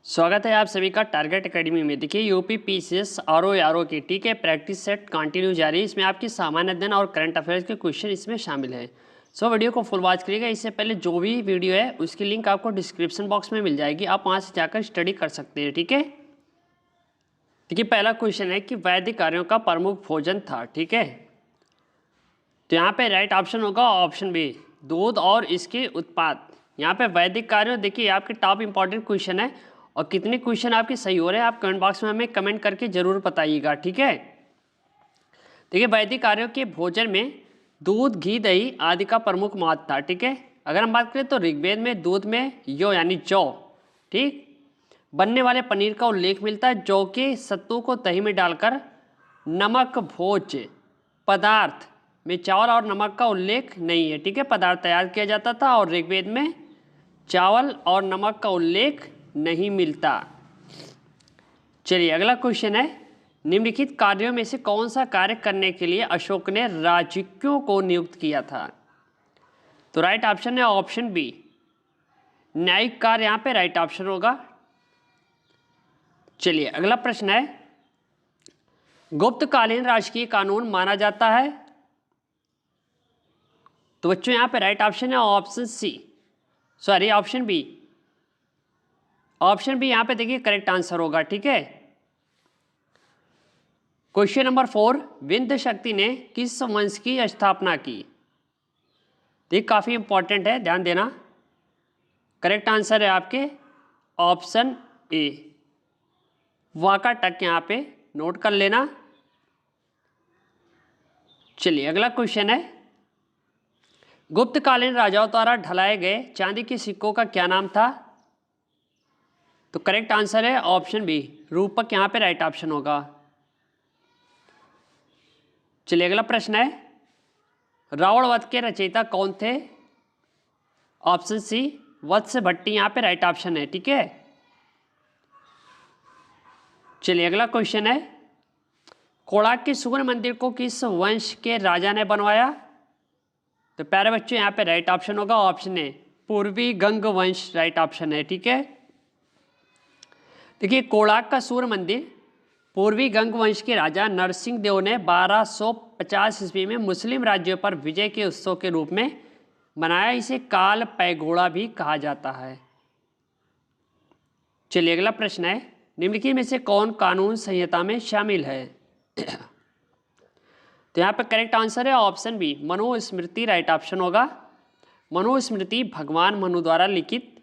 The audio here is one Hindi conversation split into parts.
स्वागत है आप सभी का टारगेट एकेडमी में। देखिए यूपी पीसीएस आरओ की ठीक है प्रैक्टिस सेट कंटिन्यू जारी है। इसमें आपकी सामान्य अध्ययन और करंट अफेयर्स के क्वेश्चन इसमें शामिल है। सो वीडियो को फुल वॉच करिएगा। इससे पहले जो भी वीडियो है उसकी लिंक आपको डिस्क्रिप्शन बॉक्स में मिल जाएगी, आप वहाँ से जाकर स्टडी कर सकते हैं। ठीक है, देखिए पहला क्वेश्चन है कि वैदिक कार्यों का प्रमुख भोजन था। ठीक है, तो यहाँ पे राइट ऑप्शन होगा ऑप्शन बी, दूध और इसके उत्पाद। यहाँ पे वैदिक कार्यों, देखिए आपके टॉप इंपॉर्टेंट क्वेश्चन है और कितने क्वेश्चन आपके सही हो रहे हैं आप कमेंट बॉक्स में हमें कमेंट करके जरूर बताइएगा। ठीक है, देखिए वैदिक कार्यों के भोजन में दूध, घी, दही आदि का प्रमुख महत्व था। ठीक है, अगर हम बात करें तो ऋग्वेद में दूध में यो यानी जौ ठीक बनने वाले पनीर का उल्लेख मिलता है। जौ के सत्तू को दही में डालकर नमक भोज पदार्थ में चावल और नमक का उल्लेख नहीं है। ठीक है, पदार्थ तैयार किया जाता था और ऋग्वेद में चावल और नमक का उल्लेख नहीं मिलता। चलिए अगला क्वेश्चन है, निम्नलिखित कार्यों में से कौन सा कार्य करने के लिए अशोक ने राजकियों को नियुक्त किया था? तो राइट ऑप्शन है ऑप्शन बी, न्यायिक कार्य यहाँ पे राइट ऑप्शन होगा। चलिए अगला प्रश्न है, गुप्तकालीन राजकीय कानून माना जाता है? तो बच्चों यहाँ पे राइट ऑप्शन है option C, sorry option B. Option B यहाँ पे देखिए करेक्ट आंसर होगा। ठीक है, क्वेश्चन नंबर 4, विंध्य शक्ति ने किस वंश की स्थापना की? ये काफी इंपॉर्टेंट है, ध्यान देना। करेक्ट आंसर है आपके ऑप्शन ए, वाकाटक, यहाँ पे नोट कर लेना। चलिए अगला क्वेश्चन है, गुप्तकालीन राजाओं द्वारा ढलाए गए चांदी के सिक्कों का क्या नाम था? तो करेक्ट आंसर है ऑप्शन बी, रूपक, यहाँ पे राइट ऑप्शन होगा। चलिए अगला प्रश्न है, रावण वध के रचयिता कौन थे? ऑप्शन सी, वत्स भट्टी, यहाँ पे राइट ऑप्शन है। ठीक है, चलिए अगला क्वेश्चन है, कोणार्क के सूर्य मंदिर को किस वंश के राजा ने बनवाया? तो प्यारे बच्चों यहाँ पे राइट ऑप्शन होगा ऑप्शन ए, पूर्वी गंग वंश, राइट ऑप्शन है। ठीक है, देखिए कोणार्क का सूर्य मंदिर पूर्वी गंग वंश के राजा नरसिंह देव ने 1250 ईस्वी में मुस्लिम राज्यों पर विजय के उत्सव के रूप में बनाया। इसे काल पैगोड़ा भी कहा जाता है। चलिए अगला प्रश्न है, निम्नलिखित में से कौन कानून संहिता में शामिल है? तो यहाँ पे करेक्ट आंसर है option B, Manusmriti, right option होगा। मनुस्मृति भगवान मनु द्वारा लिखित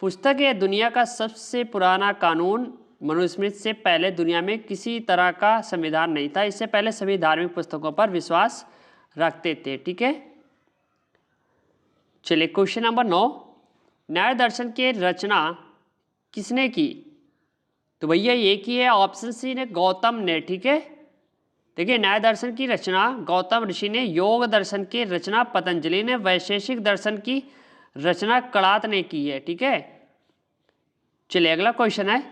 पुस्तक है। दुनिया का सबसे पुराना कानून। मनुस्मृति से पहले दुनिया में किसी तरह का संविधान नहीं था। इससे पहले सभी धार्मिक पुस्तकों पर विश्वास रखते थे। ठीक है, चलिए क्वेश्चन नंबर 9, न्याय दर्शन की रचना किसने की? तो भैया ये की है ऑप्शन सी ने, गौतम ने। ठीक है, देखिए न्याय दर्शन की रचना गौतम ऋषि ने, योग दर्शन की रचना पतंजलि ने, वैशेषिक दर्शन की रचना कणाद ने की है। ठीक है, चलिए अगला क्वेश्चन है,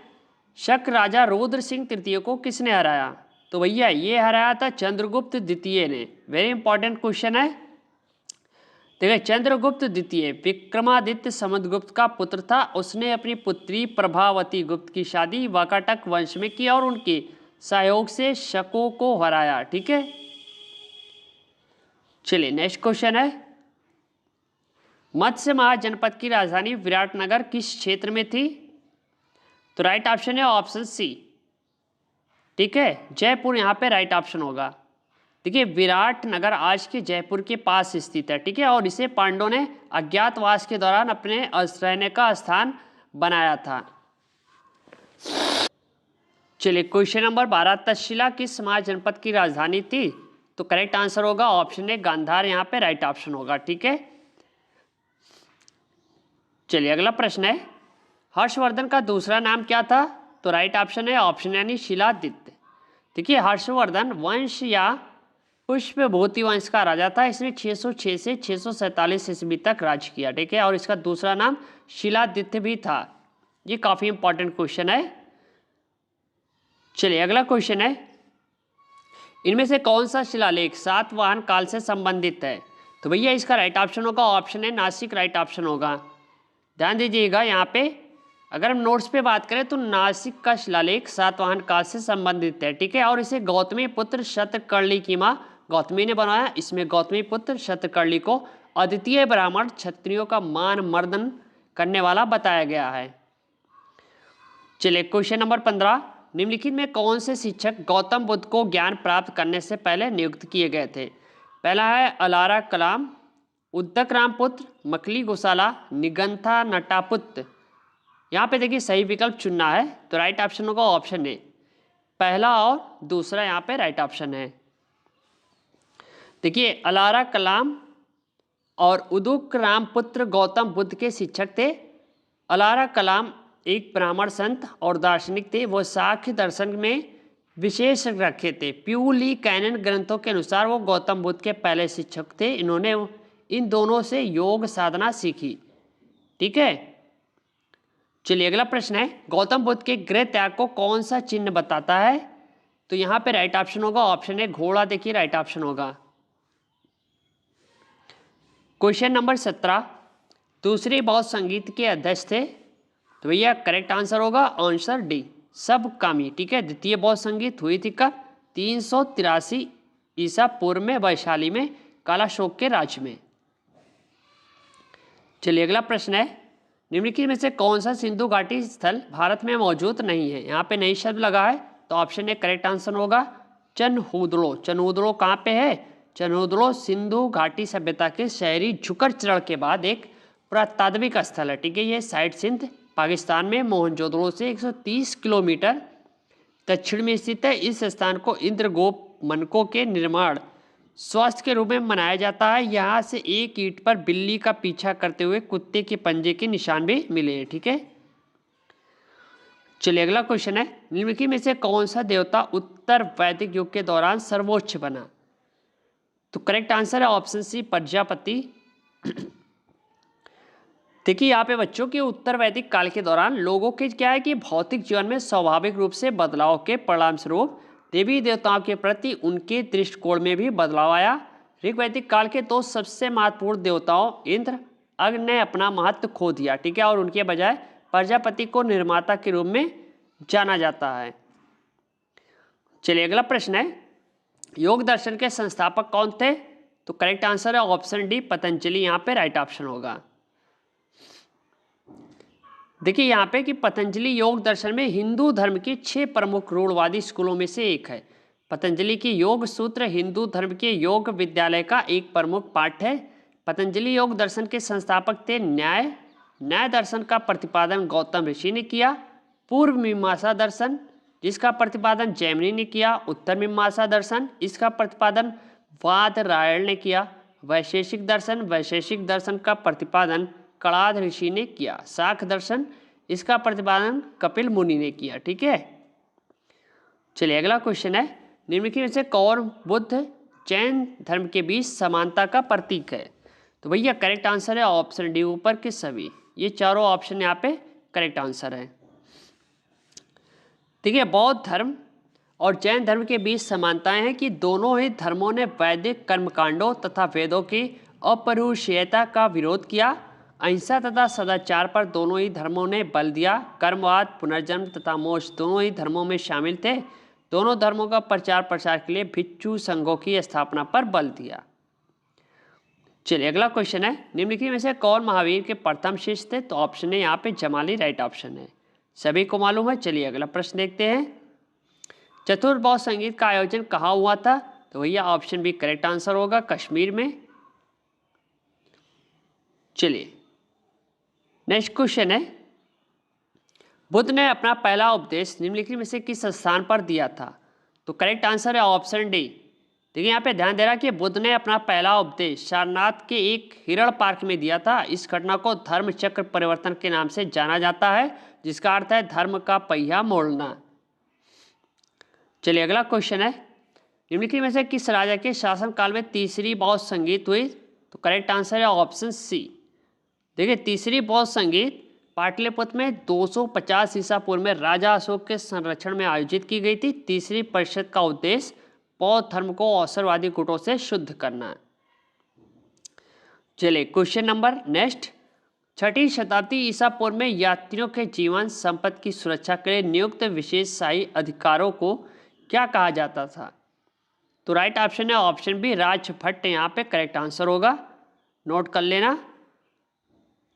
शक राजा रुद्र सिंह तृतीय को किसने हराया? तो भैया ये हराया था चंद्रगुप्त द्वितीय ने। वेरी इंपॉर्टेंट क्वेश्चन है। देखिए चंद्रगुप्त द्वितीय विक्रमादित्य समुद्रगुप्त का पुत्र था। उसने अपनी पुत्री प्रभावती गुप्त की शादी वाकाटक वंश में की और उनके सहयोग से शकों को हराया। ठीक है, चलिए नेक्स्ट क्वेश्चन है, मत्स्य महाजनपद की राजधानी विराटनगर किस क्षेत्र में थी? तो राइट ऑप्शन है ऑप्शन सी, ठीक है, जयपुर, यहाँ पे राइट ऑप्शन होगा। देखिए विराटनगर आज के जयपुर के पास स्थित है। ठीक है, और इसे पांडवों ने अज्ञातवास के दौरान अपने रहने का स्थान बनाया था। चलिए क्वेश्चन नंबर 12, तक्षशिला किस महाजनपद की राजधानी थी? तो करेक्ट आंसर होगा ऑप्शन ए, गांधार, यहाँ पे राइट ऑप्शन होगा। ठीक है, चलिए अगला प्रश्न है, हर्षवर्धन का दूसरा नाम क्या था? तो राइट ऑप्शन है ऑप्शन यानी शिलादित्य। देखिए हर्षवर्धन वंश या पुष्पभूति वंश का राजा था। इसने 606 से 647 ईस्वी तक राज किया। ठीक है, और इसका दूसरा नाम शिलादित्य भी था। ये काफी इंपॉर्टेंट क्वेश्चन है। चलिए अगला क्वेश्चन है, इनमें से कौन सा शिलालेख सातवाहन काल से संबंधित है? तो भैया इसका राइट ऑप्शन होगा ऑप्शन है नासिक, राइट ऑप्शन होगा। ध्यान दीजिएगा यहाँ पे अगर हम नोट्स पे बात करें तो नासिक का शिलालेख सातवाहन काल से संबंधित है, ठीक है, और इसे गौतमी पुत्र शतकर्णी की माँ गौतमी ने बनाया। इसमें गौतमी पुत्र शतकर्णी को अद्वितीय ब्राह्मण क्षत्रियों का मान मर्दन करने वाला बताया गया है। चलिए क्वेश्चन नंबर 15, निम्नलिखित में कौन से शिक्षक गौतम बुद्ध को ज्ञान प्राप्त करने से पहले नियुक्त किए गए थे? पहला है अलारा कलाम, उद्दक रामपुत्र, मखली गोसाला, निगंथा नटापुत्र। यहाँ पे देखिए सही विकल्प चुनना है, तो राइट ऑप्शन होगा ऑप्शन ए, पहला और दूसरा यहाँ पे राइट ऑप्शन है। देखिए अलारा कलाम और उदुक रामपुत्र गौतम बुद्ध के शिक्षक थे। अलारा कलाम एक ब्राह्मण संत और दार्शनिक थे। वो सांख्य दर्शन में विशेष रखे थे। प्यूली कैनन ग्रंथों के अनुसार वो गौतम बुद्ध के पहले शिक्षक थे। इन्होंने इन दोनों से योग साधना सीखी, ठीक है। चलिए अगला प्रश्न है, गौतम बुद्ध के गृह त्याग को कौन सा चिन्ह बताता है? तो यहाँ पे राइट ऑप्शन होगा ऑप्शन ए, घोड़ा। देखिए राइट ऑप्शन होगा। क्वेश्चन नंबर 17, दूसरे बौद्ध संगीत के अध्यक्ष थे? तो भैया करेक्ट आंसर होगा आंसर डी, सब कामी, ठीक है। द्वितीय बौद्ध संगीत हुई थी कब? 383 ईसा पूर्व में वैशाली में, कालाशोक के राज्य में। चलिए अगला प्रश्न है, निम्नलिखित में से कौन सा सिंधु घाटी स्थल भारत में मौजूद नहीं है? यहाँ पे नई शब्द लगा है, तो ऑप्शन ए करेक्ट आंसर होगा चनहूदड़ो। चनहूदड़ो कहाँ पे है? चनहूदड़ो सिंधु घाटी सभ्यता के शहरी झुकर चरण के बाद एक पुरातात्विक स्थल है, ठीक है। ये साइट सिंध पाकिस्तान में मोहनजोदड़ो से 130 किलोमीटर दक्षिण में स्थित है। इस स्थान को इंद्रगोप मनकों के निर्माण स्वास्थ्य के रूप में मनाया जाता है। यहाँ से एक ईंट पर बिल्ली का पीछा करते हुए कुत्ते के पंजे के निशान भी मिले हैं, ठीक है। चलिए अगला क्वेश्चन है, निम्नलिखित में से कौन सा देवता उत्तर वैदिक युग के दौरान सर्वोच्च बना? तो करेक्ट आंसर है ऑप्शन सी, प्रजापति। देखिए यहाँ पे बच्चों के उत्तर वैदिक काल के दौरान लोगों के क्या है कि भौतिक जीवन में स्वाभाविक रूप से बदलाव के परिणाम स्वरूप देवी देवताओं के प्रति उनके दृष्टिकोण में भी बदलाव आया। ऋग वैदिक काल के दो सबसे महत्वपूर्ण देवताओं इंद्र अग्नि ने अपना महत्व खो दिया, ठीक है, और उनके बजाय प्रजापति को निर्माता के रूप में जाना जाता है। चलिए अगला प्रश्न है, योग दर्शन के संस्थापक कौन थे? तो करेक्ट आंसर है ऑप्शन डी, पतंजलि। यहाँ पे राइट ऑप्शन होगा। देखिए यहाँ पे कि पतंजलि योग दर्शन में हिंदू धर्म के 6 प्रमुख रूढ़वादी स्कूलों में से एक है। पतंजलि की योग सूत्र हिंदू धर्म के योग विद्यालय का एक प्रमुख पाठ है। पतंजलि योग दर्शन के संस्थापक थे न्याय दर्शन का प्रतिपादन गौतम ऋषि ने किया। पूर्व मीमांसा दर्शन जिसका प्रतिपादन जैमिनी ने किया। उत्तर मीमांसा दर्शन इसका प्रतिपादन वादरायण ने किया। वैशेषिक दर्शन का प्रतिपादन कणाद ऋषि ने किया। शाक्त दर्शन इसका प्रतिपादन कपिल मुनि ने किया, ठीक है। चलिए अगला क्वेश्चन है, निम्नलिखित में से कौन बुद्ध जैन धर्म के बीच समानता का प्रतीक है? तो भैया करेक्ट आंसर है ऑप्शन डी, ऊपर के सभी। ये चारों ऑप्शन यहाँ पे करेक्ट आंसर है। देखिए बौद्ध धर्म और जैन धर्म के बीच समानताएं हैं कि दोनों ही धर्मों ने वैदिक कर्मकांडों तथा वेदों की अपरुषीयता का विरोध किया। अहिंसा तथा सदाचार पर दोनों ही धर्मों ने बल दिया। कर्मवाद, पुनर्जन्म तथा मोक्ष दोनों ही धर्मों में शामिल थे। दोनों धर्मों का प्रचार प्रसार के लिए भिक्षु संघों की स्थापना पर बल दिया। चलिए अगला क्वेश्चन है, निम्नलिखित में से कौन महावीर के प्रथम शिष्य थे? तो ऑप्शन है यहाँ पे जमाली राइट ऑप्शन है, सभी को मालूम है। चलिए अगला प्रश्न देखते हैं, चतुर्थ बौद्ध संगीत का आयोजन कहाँ हुआ था? तो भैया ऑप्शन बी करेक्ट आंसर होगा, कश्मीर में। चलिए नेक्स्ट क्वेश्चन है, बुद्ध ने अपना पहला उपदेश निम्नलिखित में से किस स्थान पर दिया था? तो करेक्ट आंसर है ऑप्शन डी। देखिए यहाँ पे ध्यान दे रहा है कि बुद्ध ने अपना पहला उपदेश सारनाथ के एक हिरण पार्क में दिया था। इस घटना को धर्म चक्र परिवर्तन के नाम से जाना जाता है, जिसका अर्थ है धर्म का पहिया मोड़ना। चलिए अगला क्वेश्चन है, निम्नलिखित में से किस राजा के शासनकाल में तीसरी बौद्ध संगीत हुई? तो करेक्ट आंसर है ऑप्शन सी। देखिए तीसरी बौद्ध संगीत पाटलिपुत्र में 250 ईसा पूर्व में राजा अशोक के संरक्षण में आयोजित की गई थी। तीसरी परिषद का उद्देश्य बौद्ध धर्म को अवसरवादी गुटों से शुद्ध करना है। चलिए क्वेश्चन नंबर नेक्स्ट, छठी शताब्दी ईसा पूर्व में यात्रियों के जीवन संपत्ति की सुरक्षा के लिए नियुक्त विशेष शाही अधिकारों को क्या कहा जाता था? तो राइट ऑप्शन है ऑप्शन बी राजभट्ट, यहाँ पे करेक्ट आंसर होगा, नोट कर लेना।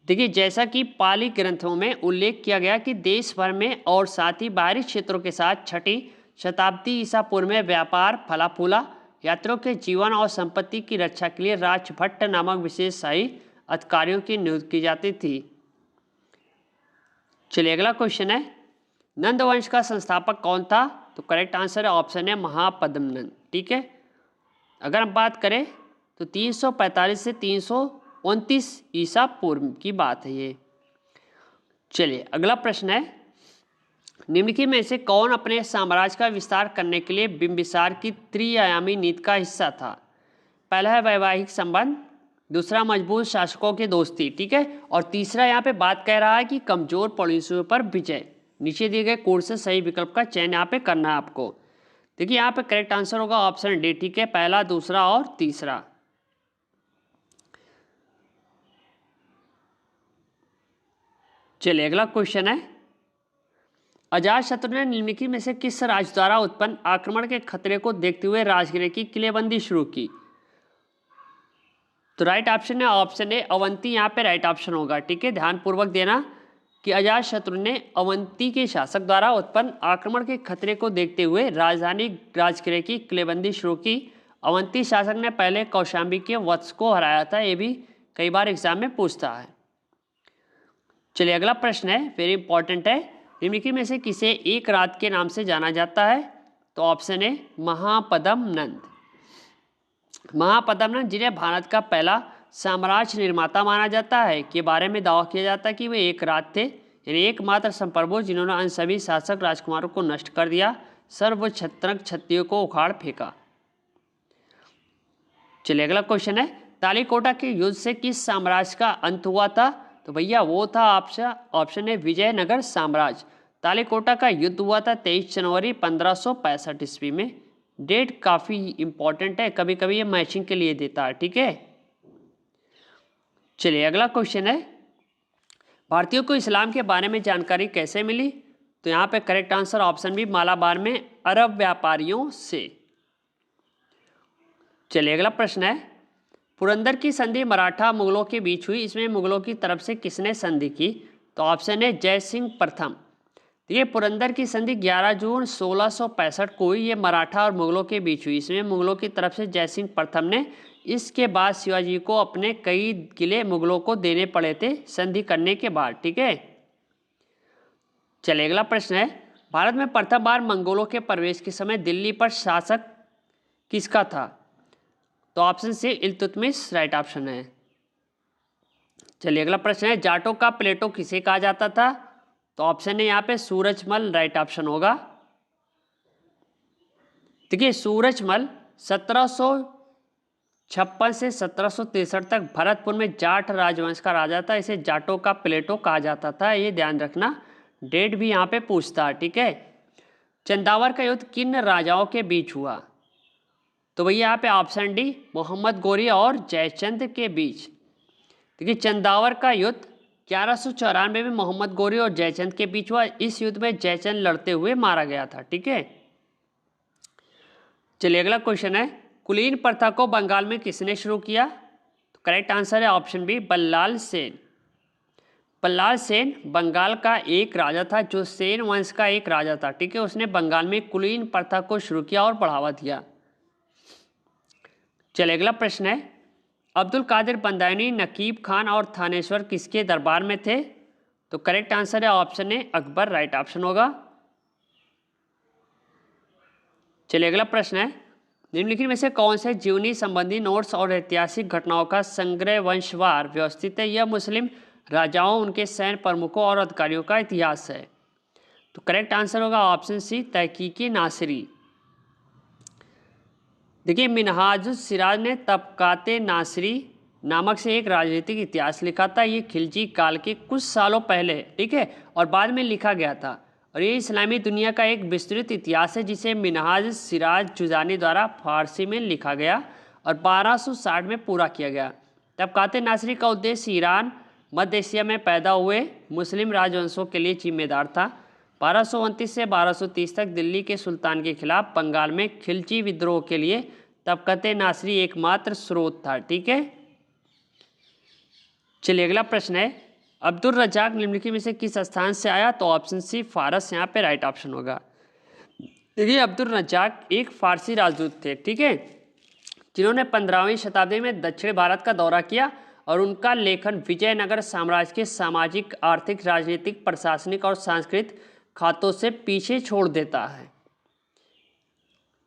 देखिए, जैसा कि पाली ग्रंथों में उल्लेख किया गया कि देश भर में और साथ ही बाहरी क्षेत्रों के साथ छठी शताब्दी ईसा पूर्व में व्यापार फला फूला, यात्रियों के जीवन और संपत्ति की रक्षा के लिए राजभट्ट नामक विशेष शाही अधिकारियों की नियुक्ति की जाती थी। चलिए अगला क्वेश्चन है, नंद वंश का संस्थापक कौन था? तो करेक्ट आंसर है ऑप्शन है महापद्मनंद। ठीक है, अगर हम बात करें तो 345 से 329 ईसा पूर्व की बात है ये। चलिए अगला प्रश्न है, निम्नलिखित में से कौन अपने साम्राज्य का विस्तार करने के लिए बिंबिसार की त्रिआयामी नीति का हिस्सा था? पहला है वैवाहिक संबंध, दूसरा मजबूत शासकों की दोस्ती, ठीक है, और तीसरा यहाँ पे बात कह रहा है कि कमजोर पड़ोसियों पर विजय। नीचे दिए गए कोड से सही विकल्प का चयन यहाँ पे करना है आपको। देखिए यहाँ पे करेक्ट आंसर होगा ऑप्शन डी, ठीक है, पहला, दूसरा और तीसरा। चलिए अगला क्वेश्चन है, अजातशत्रु ने निम्नलिखित में से किस राज्य द्वारा उत्पन्न आक्रमण के खतरे को देखते हुए राजगृह की किलेबंदी शुरू की? तो राइट ऑप्शन है ऑप्शन ए अवंती, यहाँ पे राइट ऑप्शन होगा। ठीक है, ध्यानपूर्वक देना कि अजातशत्रु ने अवंती के शासक द्वारा उत्पन्न आक्रमण के खतरे को देखते हुए राजधानी राजगृह की किलेबंदी शुरू की। अवंती शासक ने पहले कौशांबी के वत्स को हराया था, ये भी कई बार एग्जाम में पूछता है। चलिए अगला प्रश्न है, वेरी इंपॉर्टेंट है, निम्नलिखित में से किसे एक रात के नाम से जाना जाता है? तो ऑप्शन ए महापद्मनंद। महापद्मनंद जिन्हें भारत का पहला साम्राज्य निर्माता माना जाता है, के बारे में दावा किया जाता है कि वे एक रात थे, यानी एकमात्र संप्रभु जिन्होंने अन्य सभी शासक राजकुमारों को नष्ट कर दिया, सर्व छत्रक क्षत्रियों को उखाड़ फेंका। चलिए अगला क्वेश्चन है, तालीकोटा के युद्ध से किस साम्राज्य का अंत हुआ था? तो भैया वो था ऑप्शन है विजयनगर साम्राज्य। तालीकोटा का युद्ध हुआ था 23 जनवरी 1565 ईस्वी में। डेट काफ़ी इंपॉर्टेंट है, कभी कभी ये मैचिंग के लिए देता है। ठीक है, चलिए अगला क्वेश्चन है, भारतीयों को इस्लाम के बारे में जानकारी कैसे मिली? तो यहाँ पे correct answer option B Malabar में अरब व्यापारियों से। चलिए अगला प्रश्न है, पुरंदर की संधि मराठा मुगलों के बीच हुई, इसमें मुगलों की तरफ से किसने संधि की? तो ऑप्शन है जय सिंह प्रथम। ये पुरंदर की संधि 11 जून 1665 को हुई, ये मराठा और मुगलों के बीच हुई, इसमें मुगलों की तरफ से जय सिंह प्रथम ने। इसके बाद शिवाजी को अपने कई किले मुगलों को देने पड़े थे संधि करने के बाद। ठीक है, चलिए अगला प्रश्न है, भारत में प्रथम बार मंगोलों के प्रवेश के समय दिल्ली पर शासक किसका था? तो option C Iltutmish right option है। चलिए अगला प्रश्न है, जाटों का प्लेटो किसे कहा जाता था? तो ऑप्शन है यहाँ पे सूरजमल राइट ऑप्शन होगा। देखिए सूरजमल 1756 से 1763 तक भरतपुर में जाट राजवंश का राजा था, इसे जाटों का प्लेटो कहा जाता था, ये ध्यान रखना, डेट भी यहाँ पे पूछता है। ठीक है, चंदावर का युद्ध किन राजाओं के बीच हुआ? तो भैया यहाँ पे ऑप्शन डी मोहम्मद गौरी और जयचंद के बीच। देखिए चंदावर का युद्ध 1194 में मोहम्मद गौरी और जयचंद के बीच हुआ, इस युद्ध में जयचंद लड़ते हुए मारा गया था। ठीक है, चलिए अगला क्वेश्चन है, कुलीन प्रथा को बंगाल में किसने शुरू किया? तो करेक्ट आंसर है ऑप्शन बी बल्लाल सेन। बल्लाल सेन बंगाल का एक राजा था, जो सेन वंश का एक राजा था। ठीक है, उसने बंगाल में कुलीन प्रथा को शुरू किया और बढ़ावा दिया। चलिए अगला प्रश्न है, अब्दुल कादिर बंदायनी, नकीब खान और थानेश्वर किसके दरबार में थे? तो करेक्ट आंसर है option A Akbar right option होगा। चलिए अगला प्रश्न है, निम्नलिखित में से कौन से जीवनी संबंधी नोट्स और ऐतिहासिक घटनाओं का संग्रह वंशवार व्यवस्थित है? यह मुस्लिम राजाओं, उनके सैन्य प्रमुखों और अधिकारियों का इतिहास है। तो करेक्ट आंसर होगा ऑप्शन सी तहकीकी नासिरी। देखिए मिनहाजुस सिराज ने तबकाते नासिरी नामक से एक राजनीतिक इतिहास लिखा था, ये खिलजी काल के कुछ सालों पहले, ठीक है, और बाद में लिखा गया था, और ये इस्लामी दुनिया का एक विस्तृत इतिहास है जिसे मिनहाज सिराज जुजानी द्वारा फारसी में लिखा गया और 1260 में पूरा किया गया। तबकाते नासिरी का उद्देश्य ईरान, मध्य एशिया में पैदा हुए मुस्लिम राजवंशों के लिए जिम्मेदार था। 1229 से 1230 तक दिल्ली के सुल्तान के खिलाफ बंगाल में खिलजी विद्रोह के लिए तबकते नासरी एकमात्र स्रोत था। ठीक है, चलिए अगला प्रश्न है, अब्दुल रज्जाक निम्नलिखित में से किस स्थान से आया? तो ऑप्शन सी फारस यहाँ पे राइट ऑप्शन होगा। देखिए अब्दुल रज्जाक एक फारसी राजदूत थे, ठीक है, जिन्होंने 15वीं शताब्दी में दक्षिण भारत का दौरा किया और उनका लेखन विजयनगर साम्राज्य के सामाजिक, आर्थिक, राजनीतिक, प्रशासनिक और सांस्कृतिक खातों से पीछे छोड़ देता है।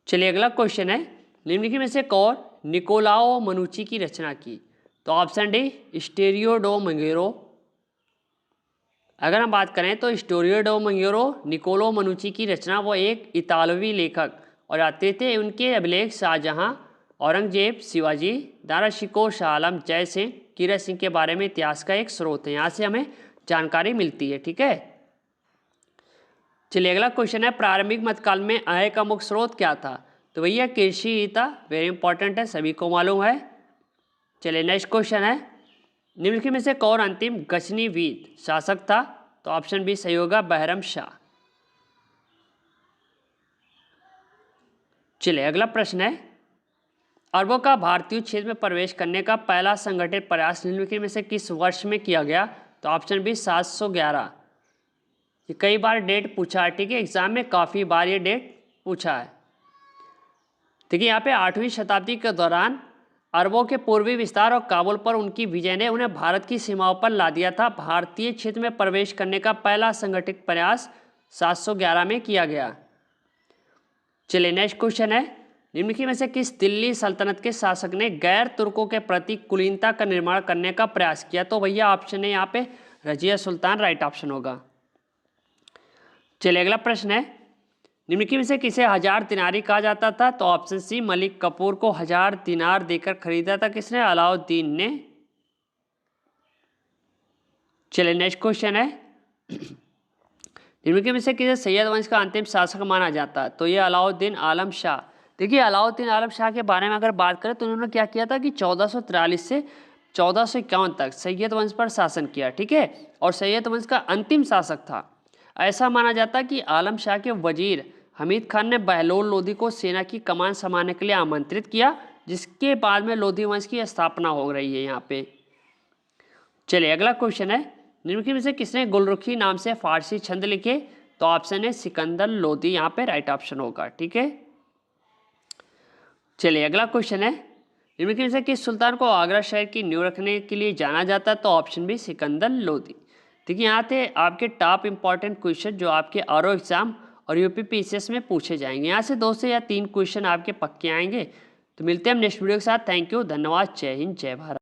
चलिए अगला क्वेश्चन है, निम्नलिखित में से कौन निकोलाओ मनुची की रचना की? तो ऑप्शन डी स्टोरियो डो मंगेरो। अगर हम बात करें तो स्टोरियो डो मंगेरो निकोलो मनुची की रचना, वो एक इतालवी लेखक और आते थे। उनके अभिलेख शाहजहां, औरंगजेब, शिवाजी, दारा शिकोह, शाह आलम, जय सिंह, कीरत सिंह के बारे में इतिहास का एक स्रोत है, यहाँ से हमें जानकारी मिलती है। ठीक है, चलिए अगला क्वेश्चन है, प्रारंभिक मध्यकाल में आय का मुख्य स्रोत क्या था? तो भैया कृषि ही था, वेरी इंपॉर्टेंट है, सभी को मालूम है। चलिए नेक्स्ट क्वेश्चन है, निम्नलिखित में से कौन अंतिम गजनीविद शासक था? तो ऑप्शन बी सही होगा, बहरम शाह। चलिए अगला प्रश्न है, अरबों का भारतीय क्षेत्र में प्रवेश करने का पहला संगठित प्रयास निम्नलिखित में से किस वर्ष में किया गया? तो ऑप्शन बी 711। ये कई बार डेट पूछा है, ठीक है, एग्जाम में काफ़ी बार ये डेट पूछा है। देखिए यहाँ पे 8वीं शताब्दी के दौरान अरबों के पूर्वी विस्तार और काबुल पर उनकी विजय ने उन्हें भारत की सीमाओं पर ला दिया था। भारतीय क्षेत्र में प्रवेश करने का पहला संगठित प्रयास 711 में किया गया। चलिए नेक्स्ट क्वेश्चन है, निम्नलिखित में से किस दिल्ली सल्तनत के शासक ने गैर तुर्कों के प्रति कुलीनता का निर्माण करने का प्रयास किया? तो भैया ऑप्शन है यहाँ पे रजिया सुल्तान राइट ऑप्शन होगा। चलिए अगला प्रश्न है, निम्नलिखित में से किसे 1000 दिनारी कहा जाता था? तो ऑप्शन सी मलिक कपूर को 1000 दिनार देकर खरीदा था किसने? अलाउद्दीन ने। चलिए नेक्स्ट क्वेश्चन है, निम्नलिखित में से किसे सैयद वंश का अंतिम शासक माना जाता है? तो ये अलाउद्दीन आलम शाह। देखिए अलाउद्दीन आलम शाह के बारे में अगर बात करें तो उन्होंने क्या किया था कि 1443 से 1451 तक सैयद वंश पर शासन किया, ठीक है, और सैयद वंश का अंतिम शासक था। ऐसा माना जाता है कि आलम शाह के वजीर हमीद खान ने बहलोल लोधी को सेना की कमान संभालने के लिए आमंत्रित किया, जिसके बाद में लोधी वंश की स्थापना हो रही है यहाँ पे। चलिए अगला क्वेश्चन है, निम्नलिखित में से किसने गुलरुखी नाम से फारसी छंद लिखे? तो ऑप्शन है सिकंदर लोधी, यहाँ पे राइट ऑप्शन होगा। ठीक है, चलिए अगला क्वेश्चन है, निम्नलिखित में से किस सुल्तान को आगरा शहर की नींव रखने के लिए जाना जाता है? तो ऑप्शन बी सिकंदर लोधी। देखिए यहाँ थे आपके टॉप इंपॉर्टेंट क्वेश्चन जो आपके आरओ एग्जाम और यूपीपीसीएस में पूछे जाएंगे। यहाँ से 2 से या 3 क्वेश्चन आपके पक्के आएंगे। तो मिलते हैं हम नेक्स्ट वीडियो के साथ। थैंक यू, धन्यवाद, जय हिंद, जय भारत।